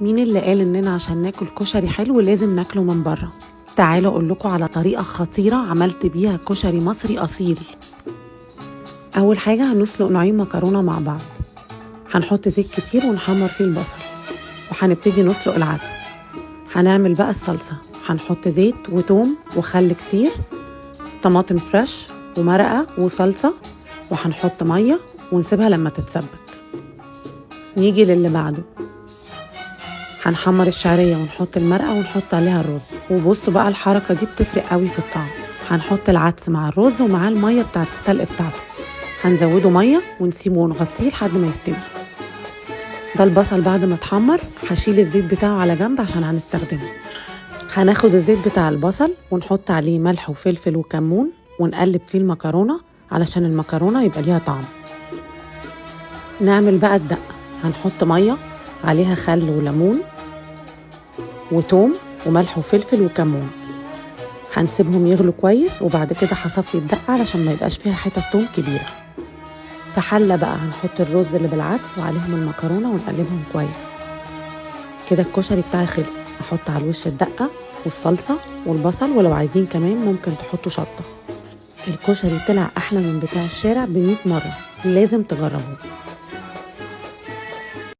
مين اللي قال اننا عشان ناكل كشري حلو لازم ناكله من بره؟ تعالوا اقول لكم على طريقه خطيره عملت بيها كشري مصري اصيل. اول حاجه هنسلق نوعين مكرونه مع بعض، هنحط زيت كتير ونحمر فيه البصل، وهنبتدي نسلق العدس. هنعمل بقى الصلصه، هنحط زيت وتوم وخل كتير، طماطم فريش ومرقه وصلصه، وهنحط ميه ونسيبها لما تتسبك. نيجي للي بعده، هنحمر الشعريه ونحط المرقه ونحط عليها الرز. وبصوا بقى الحركه دي بتفرق قوي في الطعم. هنحط العدس مع الرز ومعاه الميه بتاعت السلق بتاعته، هنزوده ميه ونسيبه ونغطيه لحد ما يستوي. ده البصل بعد ما اتحمر، هشيل الزيت بتاعه على جنب عشان هنستخدمه. هناخد الزيت بتاع البصل ونحط عليه ملح وفلفل وكمون ونقلب فيه المكرونه علشان المكرونه يبقى ليها طعم. نعمل بقى الدقه، هنحط ميه عليها خل وليمون وتوم وملح وفلفل وكمون، هنسيبهم يغلوا كويس وبعد كده هصفي الدقه علشان ما يبقاش فيها حتت توم كبيره. في حله بقى هنحط الرز اللي بالعدس وعليهم المكرونه ونقلبهم كويس. كده الكشري بتاعي خلص. احط على الوش الدقه والصلصه والبصل، ولو عايزين كمان ممكن تحطوا شطه. الكشري طلع احلى من بتاع الشارع ب100 مره، لازم تجربوه.